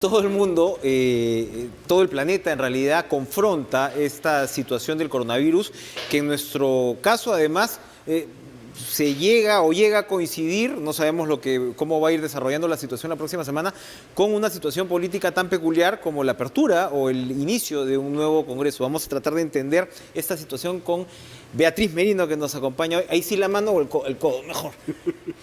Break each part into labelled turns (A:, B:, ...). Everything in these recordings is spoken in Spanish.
A: Todo el mundo, todo el planeta en realidad confronta esta situación del coronavirus, que en nuestro caso además se llega a coincidir, no sabemos cómo va a ir desarrollando la situación la próxima semana, con una situación política tan peculiar como la apertura o el inicio de un nuevo Congreso. Vamos a tratar de entender esta situación con Beatriz Merino, que nos acompaña hoy. Ahí sí la mano o el codo, mejor.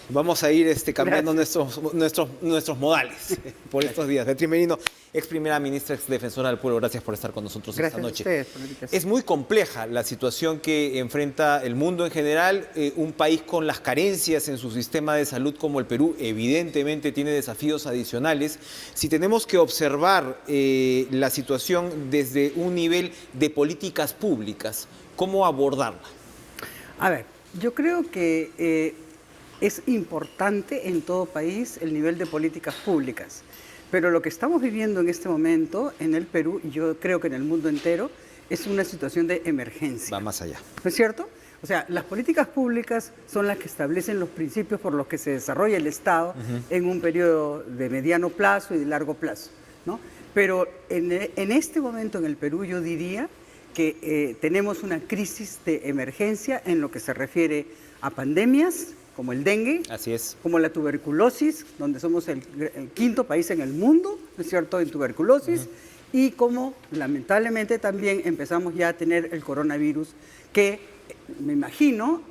A: Vamos a ir cambiando nuestros modales por estos días. Beatriz Merino, ex primera ministra, ex defensora del pueblo, gracias por estar con nosotros esta noche.
B: Gracias a ustedes por la invitación.
A: Es muy compleja la situación que enfrenta el mundo en general. Un país con las carencias en su sistema de salud como el Perú evidentemente tiene desafíos adicionales. Si tenemos que observar la situación desde un nivel de políticas públicas, ¿cómo abordarla?
B: A ver, yo creo que es importante en todo país el nivel de políticas públicas, pero lo que estamos viviendo en este momento en el Perú, y yo creo que en el mundo entero, es una situación de emergencia.
A: Va más allá.
B: ¿No es cierto? O sea, las políticas públicas son las que establecen los principios por los que se desarrolla el Estado en un periodo de mediano plazo y de largo plazo, ¿no? Pero en este momento en el Perú yo diría que tenemos una crisis de emergencia en lo que se refiere a pandemias, como el dengue,
A: así es,
B: como la tuberculosis, donde somos el quinto país en el mundo, ¿no es cierto?, en tuberculosis, y como lamentablemente también empezamos ya a tener el coronavirus, que me imagino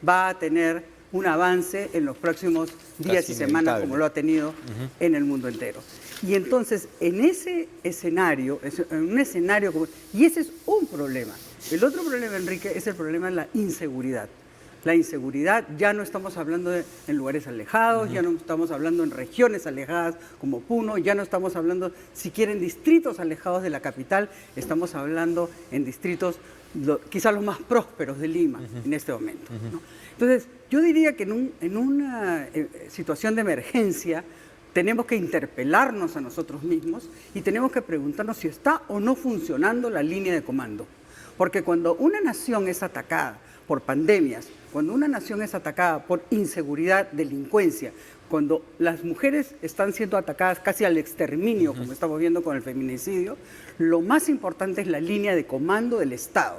B: va a tener un avance en los próximos días y semanas, como lo ha tenido en el mundo entero. Y entonces, en ese escenario, y ese es un problema. El otro problema, Enrique, es el problema de la inseguridad. La inseguridad, ya no estamos hablando en lugares alejados, ya no estamos hablando en regiones alejadas como Puno, ya no estamos hablando siquiera en distritos alejados de la capital, estamos hablando en distritos quizás los más prósperos de Lima en este momento, ¿no? Entonces, yo diría que en una situación de emergencia tenemos que interpelarnos a nosotros mismos y tenemos que preguntarnos si está o no funcionando la línea de comando. Porque cuando una nación es atacada por pandemias, cuando una nación es atacada por inseguridad, delincuencia, cuando las mujeres están siendo atacadas casi al exterminio, como estamos viendo con el feminicidio, lo más importante es la línea de comando del Estado.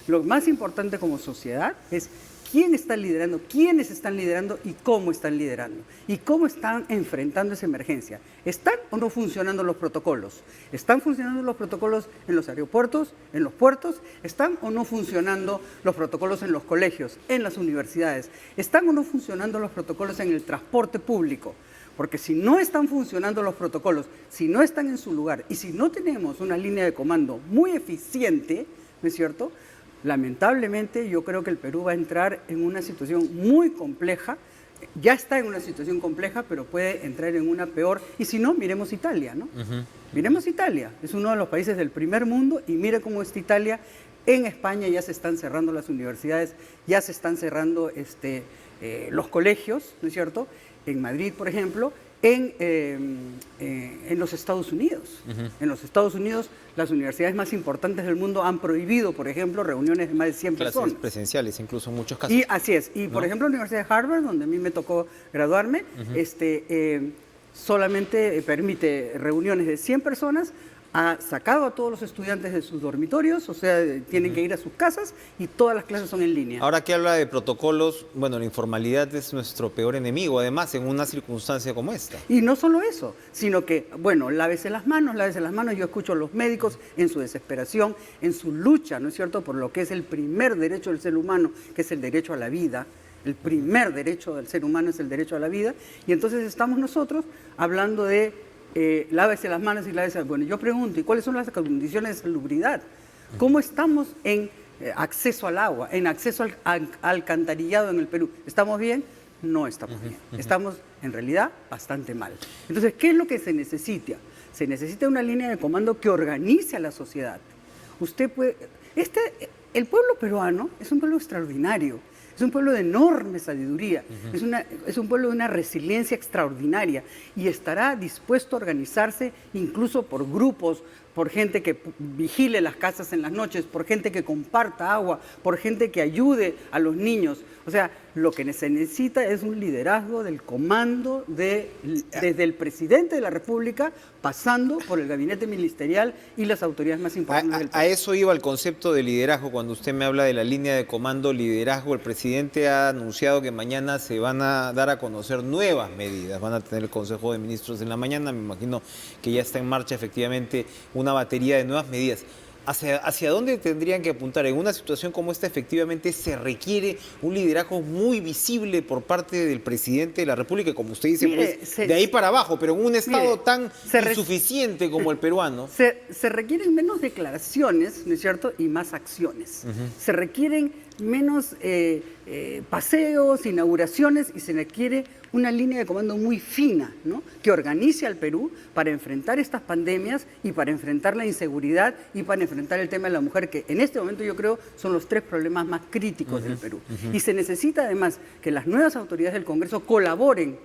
B: Lo más importante como sociedad es quién está liderando, quiénes están liderando y cómo están liderando. Y cómo están enfrentando esa emergencia. ¿Están o no funcionando los protocolos? ¿Están funcionando los protocolos en los aeropuertos, en los puertos? ¿Están o no funcionando los protocolos en los colegios, en las universidades? ¿Están o no funcionando los protocolos en el transporte público? Porque si no están funcionando los protocolos, si no están en su lugar y si no tenemos una línea de comando muy eficiente, ¿no es cierto?, lamentablemente yo creo que el Perú va a entrar en una situación muy compleja. Ya está en una situación compleja, pero puede entrar en una peor. Y si no, miremos Italia, ¿no? Miremos Italia, es uno de los países del primer mundo y mire cómo está Italia. En España ya se están cerrando las universidades, ya se están cerrando los colegios, ¿no es cierto? En Madrid, por ejemplo, en los Estados Unidos. En los Estados Unidos, las universidades más importantes del mundo han prohibido, por ejemplo, reuniones de más de 100 personas.
A: Clases presenciales, incluso en muchos casos.
B: Y así es. Y, por ejemplo, la Universidad de Harvard, donde a mí me tocó graduarme, solamente permite reuniones de 100 personas. Ha sacado a todos los estudiantes de sus dormitorios, o sea, tienen que ir a sus casas y todas las clases son en línea.
A: Ahora que habla de protocolos, bueno, la informalidad es nuestro peor enemigo, además, en una circunstancia como esta.
B: Y no solo eso, sino que, bueno, lávese las manos. Yo escucho a los médicos en su desesperación, en su lucha, ¿no es cierto?, por lo que es el primer derecho del ser humano, que es el derecho a la vida. El primer derecho del ser humano es el derecho a la vida. Y entonces estamos nosotros hablando de lávese las manos y lávese. Bueno, yo pregunto, ¿y cuáles son las condiciones de salubridad? ¿Cómo estamos en acceso al agua, en acceso al alcantarillado en el Perú? ¿Estamos bien? No estamos bien. Estamos, en realidad, bastante mal. Entonces, ¿qué es lo que se necesita? Se necesita una línea de comando que organice a la sociedad. El pueblo peruano es un pueblo extraordinario. Es un pueblo de enorme sabiduría, es un pueblo de una resiliencia extraordinaria y estará dispuesto a organizarse incluso por grupos, por gente que vigile las casas en las noches, por gente que comparta agua, por gente que ayude a los niños. O sea, lo que se necesita es un liderazgo del comando desde el presidente de la República, pasando por el gabinete ministerial y las autoridades más importantes del país.
A: A eso iba el concepto de liderazgo. Cuando usted me habla de la línea de comando, liderazgo, el presidente ha anunciado que mañana se van a dar a conocer nuevas medidas. Van a tener el Consejo de Ministros en la mañana. Me imagino que ya está en marcha efectivamente una batería de nuevas medidas. ¿Hacia dónde tendrían que apuntar? En una situación como esta, efectivamente, se requiere un liderazgo muy visible por parte del presidente de la República, como usted dice,
B: Mire,
A: pues, de ahí para abajo, pero en un estado tan insuficiente como el peruano.
B: Se requieren menos declaraciones, ¿no es cierto?, y más acciones. Se requieren menos paseos, inauguraciones, y se requiere una línea de comando muy fina, ¿no?, que organice al Perú para enfrentar estas pandemias y para enfrentar la inseguridad y para enfrentar el tema de la mujer, que en este momento yo creo son los 3 problemas más críticos del Perú. Y se necesita además que las nuevas autoridades del Congreso colaboren,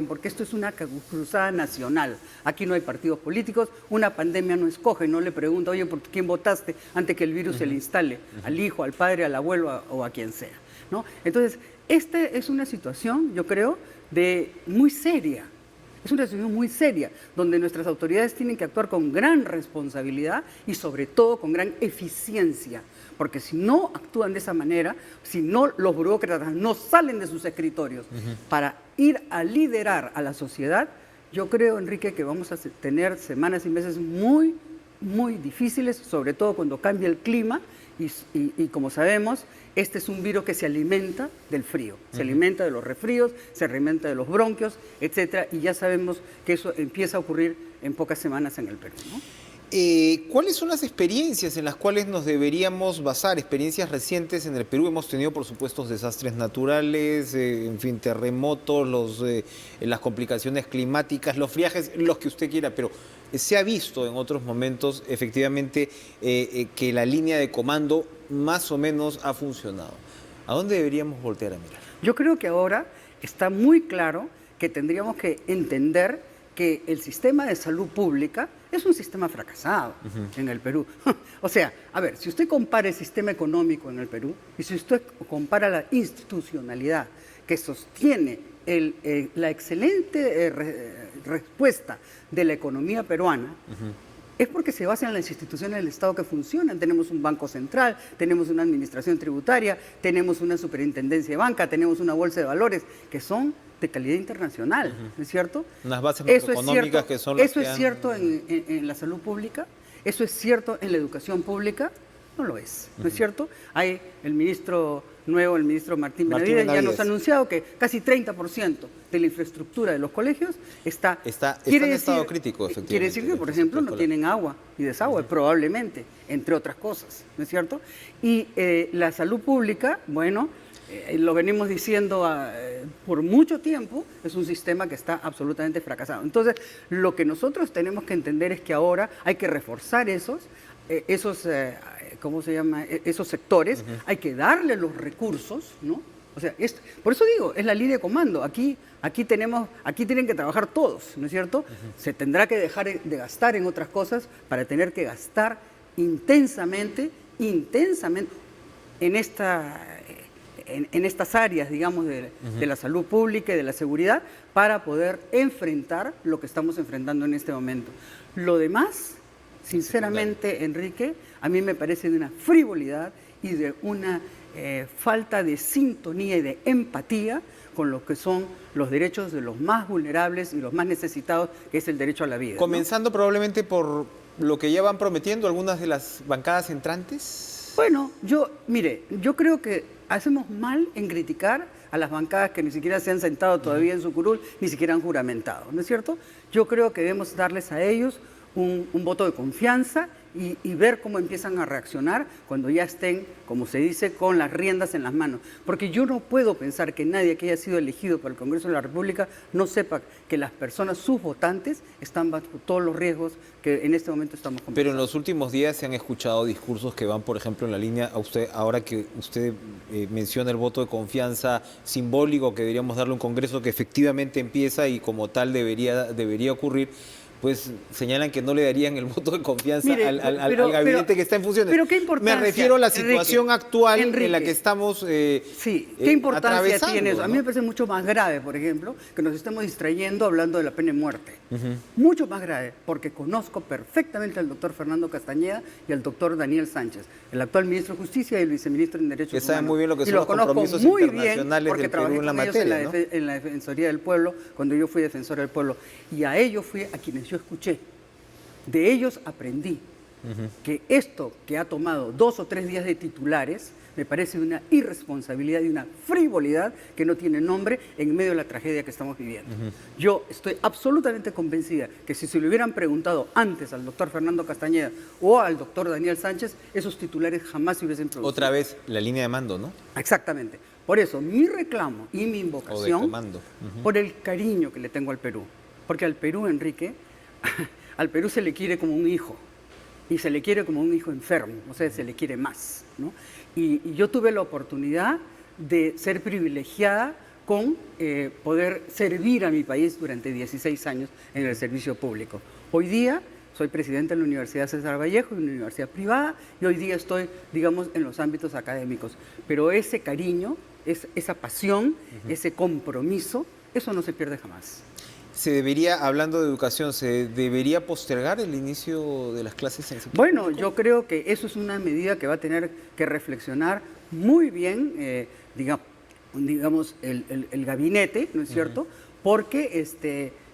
B: porque esto es una cruzada nacional. Aquí no hay partidos políticos, una pandemia no escoge, no le pregunta, oye, ¿por quién votaste antes que el virus se le instale? Al hijo, al padre, al abuelo o a quien sea, ¿no? Entonces, esta es una situación, yo creo, muy seria. Es una situación muy seria, donde nuestras autoridades tienen que actuar con gran responsabilidad y sobre todo con gran eficiencia. Porque si no actúan de esa manera, si no los burócratas no salen de sus escritorios para ir a liderar a la sociedad, yo creo, Enrique, que vamos a tener semanas y meses muy, muy difíciles, sobre todo cuando cambie el clima y como sabemos, este es un virus que se alimenta del frío, se alimenta de los resfríos, se alimenta de los bronquios, etcétera, y ya sabemos que eso empieza a ocurrir en pocas semanas en el Perú, ¿no?
A: ¿Cuáles son las experiencias en las cuales nos deberíamos basar? Experiencias recientes en el Perú. Hemos tenido, por supuesto, desastres naturales, en fin, terremotos, las complicaciones climáticas, los friajes, los que usted quiera, pero se ha visto en otros momentos, efectivamente, que la línea de comando más o menos ha funcionado. ¿A dónde deberíamos voltear a mirar?
B: Yo creo que ahora está muy claro que tendríamos que entender que el sistema de salud pública es un sistema fracasado en el Perú. O sea, a ver, si usted compara el sistema económico en el Perú y si usted compara la institucionalidad que sostiene la excelente respuesta de la economía peruana, es porque se basa en las instituciones del Estado que funcionan. Tenemos un banco central, tenemos una administración tributaria, tenemos una superintendencia de banca, tenemos una bolsa de valores, que son de calidad internacional, ¿no es cierto?
A: Unas bases macroeconómicas que son las
B: ¿Eso es cierto en la salud pública? ¿Eso es cierto en la educación pública? No lo es, ¿no es cierto? Hay el ministro nuevo, el ministro Martín Benavides, ya nos ha anunciado que casi 30% de la infraestructura de los colegios está
A: en estado crítico, efectivamente.
B: Quiere decir que, por ejemplo, no tienen agua y desagüe, probablemente, entre otras cosas, ¿no es cierto? Y la salud pública, bueno, lo venimos diciendo por mucho tiempo, es un sistema que está absolutamente fracasado. Entonces, lo que nosotros tenemos que entender es que ahora hay que reforzar ¿cómo se llama? Esos sectores, hay que darle los recursos, ¿no? O sea, por eso digo, es la línea de comando. Aquí tienen que trabajar todos, ¿no es cierto? Se tendrá que dejar de gastar en otras cosas para tener que gastar intensamente en estas áreas, digamos, de la salud pública y de la seguridad, para poder enfrentar lo que estamos enfrentando en este momento. Lo demás, sinceramente, Enrique, a mí me parece de una frivolidad y de una falta de sintonía y de empatía con lo que son los derechos de los más vulnerables y los más necesitados, que es el derecho a la vida.
A: Comenzando, ¿no?, probablemente por lo que ya van prometiendo algunas de las bancadas entrantes.
B: Bueno, yo creo que hacemos mal en criticar a las bancadas que ni siquiera se han sentado todavía en su curul, ni siquiera han juramentado, ¿no es cierto? Yo creo que debemos darles a ellos un voto de confianza y ver cómo empiezan a reaccionar cuando ya estén, como se dice, con las riendas en las manos. Porque yo no puedo pensar que nadie que haya sido elegido por el Congreso de la República no sepa que las personas, sus votantes, están bajo todos los riesgos que en este momento estamos conversando.
A: Pero en los últimos días se han escuchado discursos que van, por ejemplo, en la línea, ahora que usted menciona el voto de confianza simbólico que deberíamos darle a un Congreso que efectivamente empieza y como tal debería ocurrir. pues señalan que no le darían el voto de confianza
B: Mire,
A: al gabinete que está en funciones.
B: Pero qué importancia.
A: Me refiero a la situación
B: Enrique,
A: actual en la
B: Enrique,
A: que estamos
B: sí, ¿qué importancia
A: atravesando,
B: tiene eso? A mí
A: ¿no?
B: me parece mucho más grave, por ejemplo, que nos estemos distrayendo hablando de la pena de muerte. Mucho más grave, porque conozco perfectamente al doctor Fernando Castañeda y al doctor Daniel Sánchez, el actual ministro de Justicia y el viceministro en Derechos
A: Que
B: Humanos.
A: saben muy bien lo que son
B: Y lo
A: los
B: conozco
A: compromisos
B: muy bien
A: internacionales
B: porque
A: del
B: trabajé
A: Perú en la
B: con ellos
A: materia, ¿no?
B: en la Defensoría del Pueblo, cuando yo fui defensor del pueblo. Y a ellos fui a quienes yo escuché. De ellos aprendí que esto que ha tomado 2 o 3 días de titulares me parece una irresponsabilidad y una frivolidad que no tiene nombre en medio de la tragedia que estamos viviendo. Yo estoy absolutamente convencida que si se le hubieran preguntado antes al doctor Fernando Castañeda o al doctor Daniel Sánchez, esos titulares jamás se hubiesen producido.
A: Otra vez, la línea de mando, ¿no?
B: Exactamente. Por eso, mi reclamo y mi
A: O de
B: invocación,
A: comando.
B: por el cariño que le tengo al Perú. Porque al Perú, Enrique, al Perú se le quiere como un hijo. Y se le quiere como un hijo enfermo, o sea, se le quiere más, ¿no? Y yo tuve la oportunidad de ser privilegiada con poder servir a mi país durante 16 años en el servicio público. Hoy día soy presidente de la Universidad César Vallejo, una universidad privada, y hoy día estoy, digamos, en los ámbitos académicos. Pero ese cariño, esa pasión, ese compromiso, eso no se pierde jamás.
A: Se debería, hablando de educación, ¿se debería postergar el inicio de las clases en septiembre?
B: Bueno, yo creo que eso es una medida que va a tener que reflexionar muy bien, digamos, el gabinete, ¿no es cierto? Porque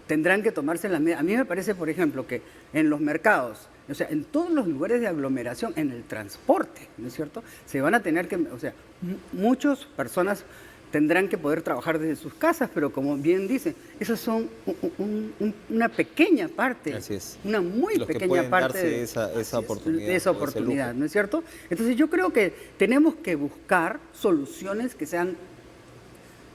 B: tendrán que tomarse las medidas. A mí me parece, por ejemplo, que en los mercados, o sea, en todos los lugares de aglomeración, en el transporte, ¿no es cierto? Se van a tener que, o sea, muchas personas tendrán que poder trabajar desde sus casas, pero como bien dicen, esas son una pequeña parte,
A: Así es.
B: una muy
A: Los que
B: pequeña
A: pueden
B: parte
A: darse
B: de
A: esa oportunidad,
B: de esa
A: o ese
B: oportunidad,
A: lujo.
B: ¿no es cierto? Entonces yo creo que tenemos que buscar soluciones que sean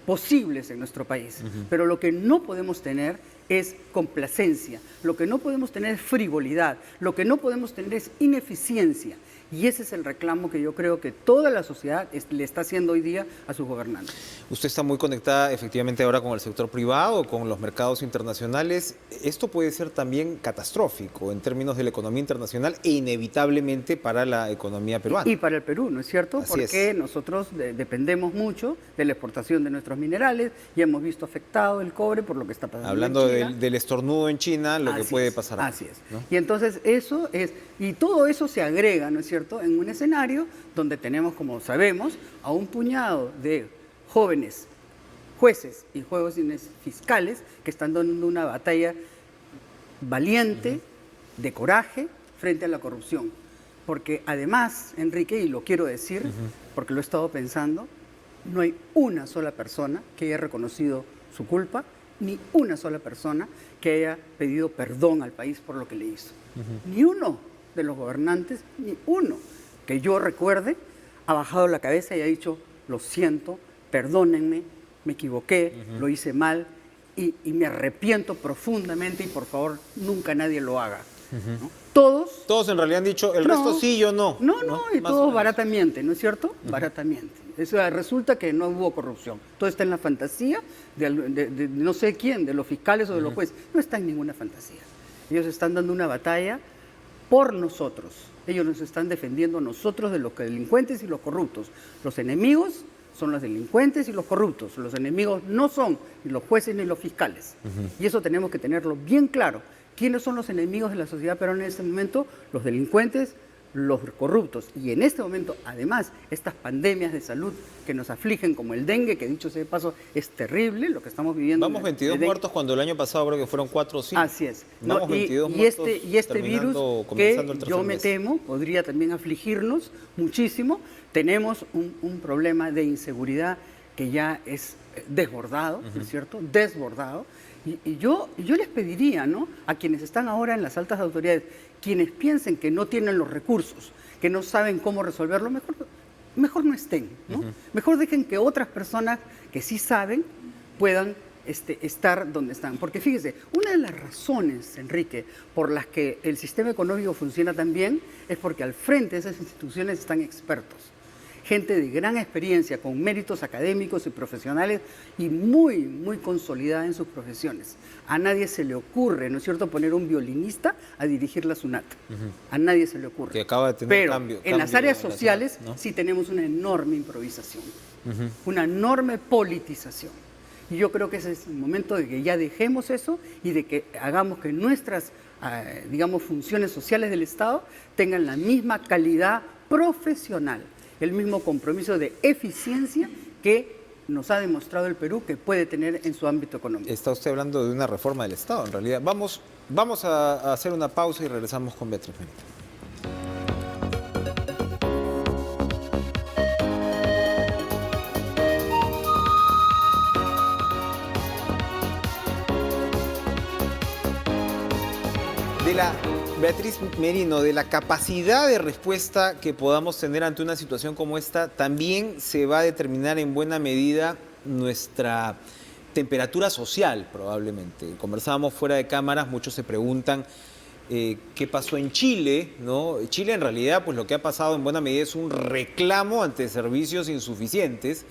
B: posibles en nuestro país, pero lo que no podemos tener es complacencia, lo que no podemos tener es frivolidad, lo que no podemos tener es ineficiencia. Y ese es el reclamo que yo creo que toda la sociedad le está haciendo hoy día a sus gobernantes.
A: Usted está muy conectada efectivamente ahora con el sector privado, con los mercados internacionales. Esto puede ser también catastrófico en términos de la economía internacional e inevitablemente para la economía peruana.
B: Y para el Perú, ¿no es cierto?
A: Así
B: Porque
A: es.
B: nosotros dependemos mucho de la exportación de nuestros minerales y hemos visto afectado el cobre por lo que está pasando
A: Hablando
B: en China.
A: del estornudo en China, lo que
B: Así
A: puede
B: es,
A: pasar acá,
B: así es.
A: ¿no?
B: Y entonces eso es, y todo eso se agrega, ¿no es cierto?, en un escenario donde tenemos, como sabemos, a un puñado de jóvenes jueces y jueces fiscales que están dando una batalla valiente, de coraje, frente a la corrupción. Porque además, Enrique, y lo quiero decir, porque lo he estado pensando, no hay una sola persona que haya reconocido su culpa, ni una sola persona que haya pedido perdón al país por lo que le hizo. Ni uno de los gobernantes, ni uno que yo recuerde, ha bajado la cabeza y ha dicho, lo siento, perdónenme, me equivoqué, lo hice mal y me arrepiento profundamente y por favor nunca nadie lo haga. ¿No?
A: Todos en realidad han dicho, el resto sí, yo no.
B: No, y
A: Más o
B: todos
A: menos.
B: baratamente, ¿no es cierto? Baratamente. Eso resulta que no hubo corrupción. Todo está en la fantasía de no sé quién, de los fiscales o de los jueces. No está en ninguna fantasía. Ellos están dando una batalla por nosotros. Ellos nos están defendiendo a nosotros de los delincuentes y los corruptos. Los enemigos son los delincuentes y los corruptos. Los enemigos no son ni los jueces ni los fiscales. Y eso tenemos que tenerlo bien claro. ¿Quiénes son los enemigos de la sociedad peruana en este momento? Los delincuentes, los corruptos. Y en este momento, además, estas pandemias de salud que nos afligen, como el dengue, que dicho sea de paso, es terrible lo que estamos viviendo.
A: Vamos 22 muertos cuando el año pasado creo que fueron 4 o 5.
B: Así es.
A: Vamos 22
B: y
A: muertos
B: este virus
A: comenzando el
B: que
A: tercer
B: yo me
A: mes.
B: temo podría también afligirnos muchísimo. Tenemos un problema de inseguridad que ya es desbordado, ¿no es cierto? Desbordado. Y yo les pediría, ¿no?, a quienes están ahora en las altas autoridades, quienes piensen que no tienen los recursos, que no saben cómo resolverlo, mejor no estén, ¿no? Mejor dejen que otras personas que sí saben puedan estar donde están. Porque fíjese, una de las razones, Enrique, por las que el sistema económico funciona tan bien es porque al frente de esas instituciones están expertos. gente de gran experiencia, con méritos académicos y profesionales y muy, muy consolidada en sus profesiones. A nadie se le ocurre, ¿no es cierto?, poner un violinista a dirigir la SUNAT. A nadie se le ocurre.
A: Que acaba de tener
B: Pero
A: cambio
B: en las áreas
A: en la
B: sociales
A: SUNAT, ¿no?
B: sí tenemos una enorme improvisación, una enorme politización. Y yo creo que ese es el momento de que ya dejemos eso y de que hagamos que nuestras, digamos, funciones sociales del Estado tengan la misma calidad profesional, el mismo compromiso de eficiencia que nos ha demostrado el Perú que puede tener en su ámbito económico.
A: Está usted hablando de una reforma del Estado, en realidad. Vamos a hacer una pausa y regresamos con Beatriz Merino. Beatriz Merino, de la capacidad de respuesta que podamos tener ante una situación como esta, también se va a determinar en buena medida nuestra temperatura social, probablemente. Conversábamos fuera de cámaras, muchos se preguntan qué pasó en Chile, ¿no? Chile, en realidad, pues lo que ha pasado en buena medida es un reclamo ante servicios insuficientes,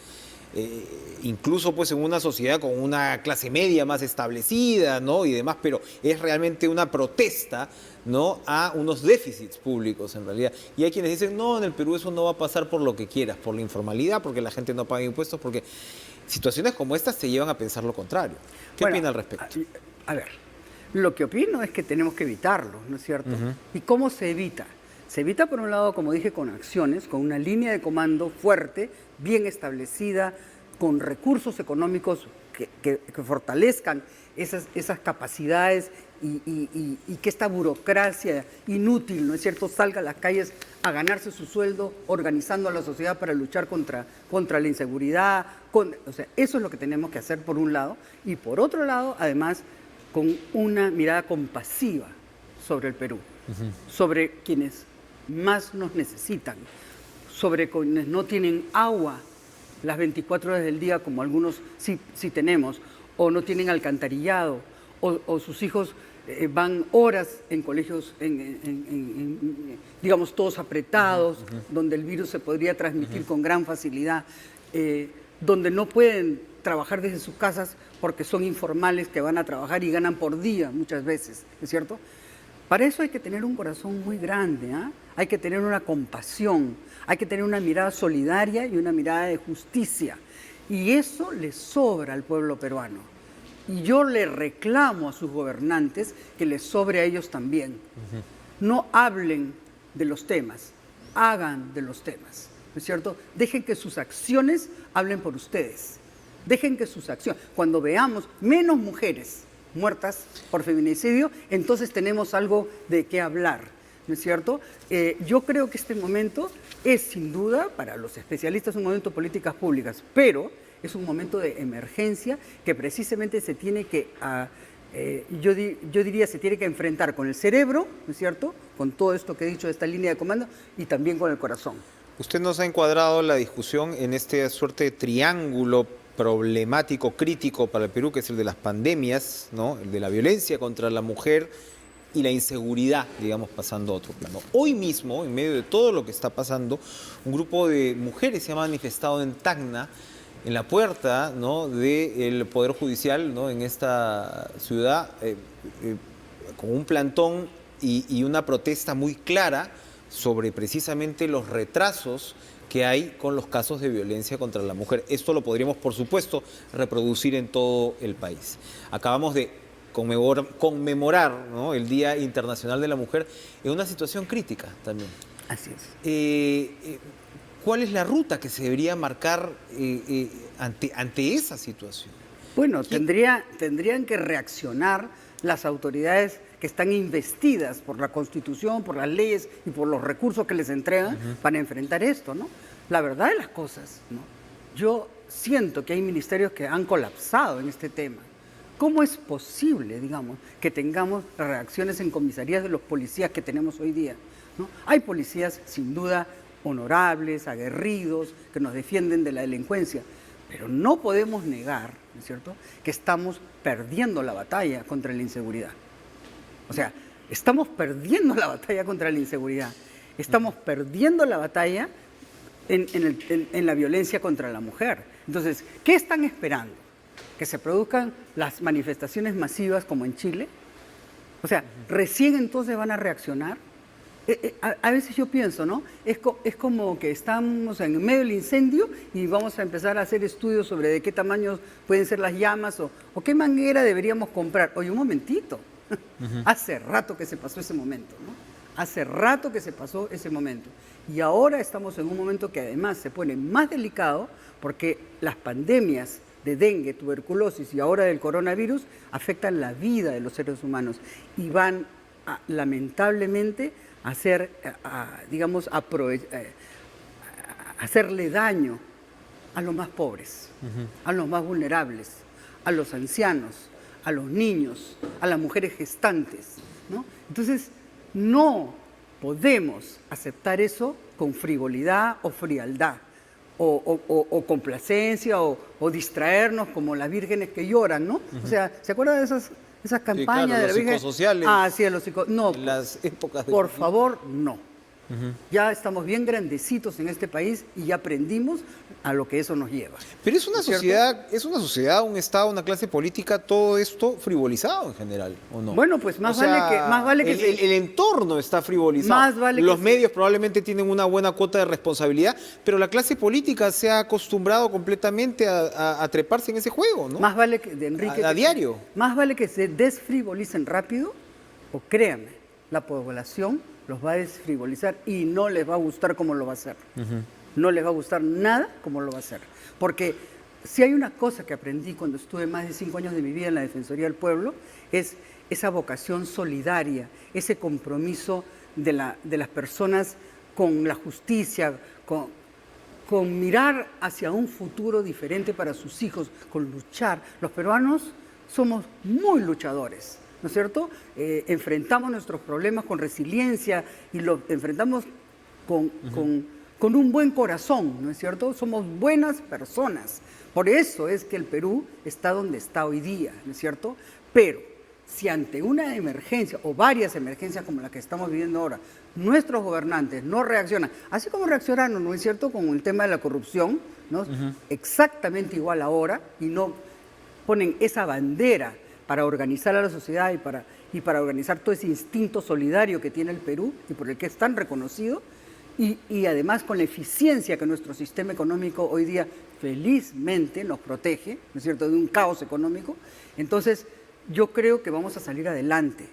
A: incluso pues en una sociedad con una clase media más establecida, ¿no? Y demás, pero es realmente una protesta, ¿no?, a unos déficits públicos en realidad. Y hay quienes dicen, no, en el Perú eso no va a pasar por lo que quieras, por la informalidad, porque la gente no paga impuestos, porque situaciones como estas te llevan a pensar lo contrario. ¿Qué opina al respecto?
B: A ver, lo que opino es que tenemos que evitarlo, ¿no es cierto? ¿Y cómo se evita? Se evita, por un lado, como dije, con acciones, con una línea de comando fuerte, bien establecida, con recursos económicos que fortalezcan esas capacidades y que esta burocracia inútil, ¿no es cierto?, salga a las calles a ganarse su sueldo, organizando a la sociedad para luchar contra la inseguridad. O sea, eso es lo que tenemos que hacer por un lado. Y por otro lado, además, con una mirada compasiva sobre el Perú, sobre quienes más nos necesitan, sobre quienes no tienen agua las 24 horas del día, como algunos sí tenemos, o no tienen alcantarillado, o sus hijos van horas en colegios, digamos, todos apretados, donde el virus se podría transmitir con gran facilidad, donde no pueden trabajar desde sus casas porque son informales que van a trabajar y ganan por día muchas veces, ¿es cierto? Para eso hay que tener un corazón muy grande, ¿eh? Hay que tener una compasión, hay que tener una mirada solidaria y una mirada de justicia. Y eso le sobra al pueblo peruano. Y yo le reclamo a sus gobernantes que les sobre a ellos también. No hablen de los temas, hagan de los temas, ¿no es cierto? Dejen que sus acciones hablen por ustedes. Dejen que sus acciones, cuando veamos menos mujeres muertas por feminicidio, entonces tenemos algo de qué hablar, ¿no es cierto? Yo creo que este momento es sin duda, para los especialistas, un momento de políticas públicas, pero es un momento de emergencia que precisamente se tiene que, yo diría, se tiene que enfrentar con el cerebro, ¿no es cierto?, con todo esto que he dicho de esta línea de comando, y también con el corazón.
A: Usted nos ha encuadrado la discusión en este suerte de triángulo problemático, crítico para el Perú, que es el de las pandemias, ¿no?, el de la violencia contra la mujer y la inseguridad, digamos, pasando a otro plano. Hoy mismo, en medio de todo lo que está pasando, un grupo de mujeres se ha manifestado en Tacna, en la puerta, ¿no?, del Poder Judicial, ¿no?, en esta ciudad, con un plantón y una protesta muy clara sobre precisamente los retrasos que hay con los casos de violencia contra la mujer. Esto lo podríamos, por supuesto, reproducir en todo el país. Acabamos de conmemorar, ¿no?, el Día Internacional de la Mujer en una situación crítica también.
B: Así es.
A: ¿Cuál es la ruta que se debería marcar ante esa situación?
B: Bueno, tendrían que reaccionar las autoridades que están investidas por la Constitución, por las leyes y por los recursos que les entregan para enfrentar esto, ¿no? La verdad de las cosas, ¿no? Yo siento que hay ministerios que han colapsado en este tema. ¿Cómo es posible, digamos, que tengamos reacciones en comisarías de los policías que tenemos hoy día, ¿no? Hay policías, sin duda, honorables, aguerridos, que nos defienden de la delincuencia, pero no podemos negar, ¿no es cierto?, que estamos perdiendo la batalla contra la inseguridad. O sea, estamos perdiendo la batalla contra la inseguridad. Estamos perdiendo la batalla en la violencia contra la mujer. Entonces, ¿qué están esperando? ¿Que se produzcan las manifestaciones masivas como en Chile? O sea, ¿recién entonces van a reaccionar? A veces yo pienso, ¿no? Es como que estamos en medio del incendio y vamos a empezar a hacer estudios sobre de qué tamaño pueden ser las llamas o qué manguera deberíamos comprar. Oye, un momentito. Hace rato que se pasó ese momento, ¿no? Hace rato que se pasó ese momento. Y ahora estamos en un momento que además se pone más delicado porque las pandemias de dengue, tuberculosis y ahora del coronavirus afectan la vida de los seres humanos y van lamentablemente a hacerle daño a los más pobres, a los más vulnerables, a los ancianos, a los niños, a las mujeres gestantes, ¿no? Entonces, no podemos aceptar eso con frivolidad o frialdad, o complacencia, o distraernos como las vírgenes que lloran, ¿no? O sea, ¿se acuerdan de esas campañas
A: sí, claro,
B: de la
A: los
B: Virgen?
A: psicosociales.
B: Ah, sí, los no,
A: En las épocas de...
B: por favor, no. Ya estamos bien grandecitos en este país y ya aprendimos a lo que eso nos lleva.
A: Pero es una sociedad, un Estado, una clase política, todo esto frivolizado en general, ¿o no?
B: Bueno, pues más vale que
A: el entorno está frivolizado.
B: Más vale
A: Los
B: que
A: medios probablemente tienen una buena cuota de responsabilidad, pero la clase política se ha acostumbrado completamente a treparse en ese juego, ¿no?
B: Más vale que, Enrique,
A: a diario.
B: Más vale que se desfrivolicen rápido, o créanme, la población los va a desfrivolizar y no les va a gustar cómo lo va a hacer. No les va a gustar nada cómo lo va a hacer. Porque si hay una cosa que aprendí cuando estuve más de 5 años de mi vida en la Defensoría del Pueblo, es esa vocación solidaria, ese compromiso de las personas con la justicia, con mirar hacia un futuro diferente para sus hijos, con luchar. Los peruanos somos muy luchadores, ¿no es cierto? Enfrentamos nuestros problemas con resiliencia y los enfrentamos con un buen corazón, ¿no es cierto? Somos buenas personas. Por eso es que el Perú está donde está hoy día, ¿no es cierto? Pero si ante una emergencia o varias emergencias como la que estamos viviendo ahora, nuestros gobernantes no reaccionan, así como reaccionaron, ¿no es cierto?, con el tema de la corrupción, ¿no? Exactamente igual ahora, y no ponen esa bandera para organizar a la sociedad y para organizar todo ese instinto solidario que tiene el Perú y por el que es tan reconocido, y además con la eficiencia que nuestro sistema económico hoy día felizmente nos protege, ¿no es cierto?, de un caos económico. Entonces, yo creo que vamos a salir adelante,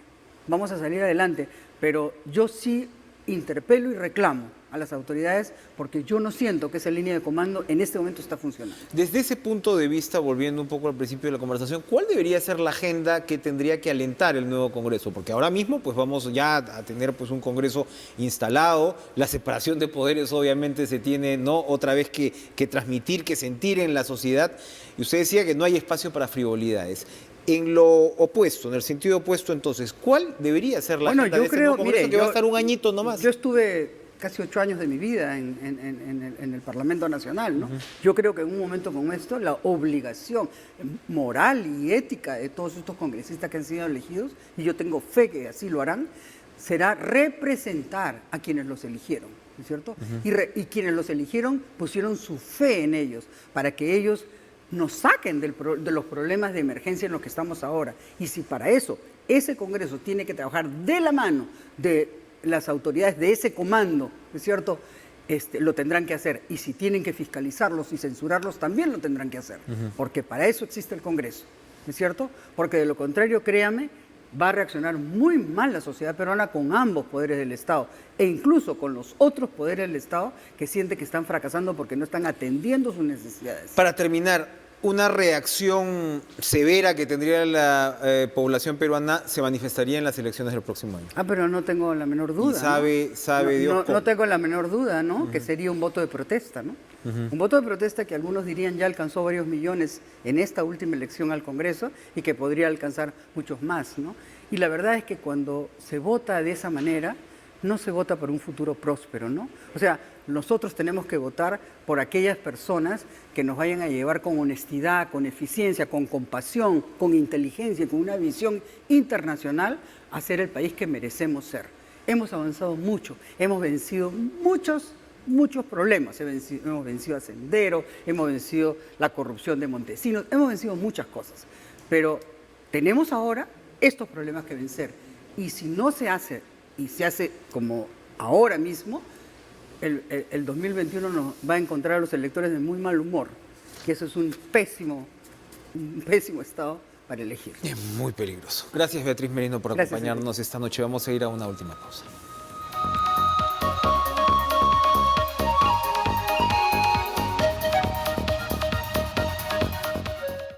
B: pero yo sí interpelo y reclamo a las autoridades porque yo no siento que esa línea de comando en este momento está funcionando.
A: Desde ese punto de vista, volviendo un poco al principio de la conversación, ¿cuál debería ser la agenda que tendría que alentar el nuevo Congreso? Porque ahora mismo pues vamos ya a tener pues un Congreso instalado, la separación de poderes obviamente se tiene, ¿no?, otra vez que transmitir, que sentir en la sociedad, y usted decía que no hay espacio para frivolidades. En lo opuesto, en el sentido opuesto, entonces, ¿cuál debería ser la agenda de este nuevo Congreso que va a estar un añito nomás?
B: Yo estuve casi 8 años de mi vida en el Parlamento Nacional, ¿no? Yo creo que en un momento como esto, la obligación moral y ética de todos estos congresistas que han sido elegidos, y yo tengo fe que así lo harán, será representar a quienes los eligieron, ¿no es cierto? Y quienes los eligieron pusieron su fe en ellos, para que ellos nos saquen de los problemas de emergencia en los que estamos ahora. Y si para eso ese Congreso tiene que trabajar de la mano de las autoridades de ese comando, ¿no es cierto?, lo tendrán que hacer. Y si tienen que fiscalizarlos y censurarlos, también lo tendrán que hacer. Porque para eso existe el Congreso, ¿no es cierto? Porque de lo contrario, créame, va a reaccionar muy mal la sociedad peruana con ambos poderes del Estado e incluso con los otros poderes del Estado que sienten que están fracasando porque no están atendiendo sus necesidades.
A: Para terminar, una reacción severa que tendría la población peruana se manifestaría en las elecciones del próximo año.
B: Pero no tengo la menor duda.
A: Y sabe Dios cómo.
B: No tengo la menor duda, ¿no? Que sería un voto de protesta, ¿no? Un voto de protesta que algunos dirían ya alcanzó varios millones en esta última elección al Congreso y que podría alcanzar muchos más, ¿no? Y la verdad es que cuando se vota de esa manera, no se vota por un futuro próspero, ¿no? O sea, nosotros tenemos que votar por aquellas personas que nos vayan a llevar con honestidad, con eficiencia, con compasión, con inteligencia, con una visión internacional a ser el país que merecemos ser. Hemos avanzado mucho, hemos vencido muchos muchos problemas. Hemos vencido a Sendero, hemos vencido la corrupción de Montesinos, hemos vencido muchas cosas. Pero tenemos ahora estos problemas que vencer. Y si no se hace, y se hace como ahora mismo, el 2021 nos va a encontrar a los electores de muy mal humor. Que eso es un pésimo estado para elegir.
A: Es muy peligroso. Gracias, Beatriz Merino, por
B: Gracias,
A: acompañarnos esta noche. Vamos a ir a una última pausa.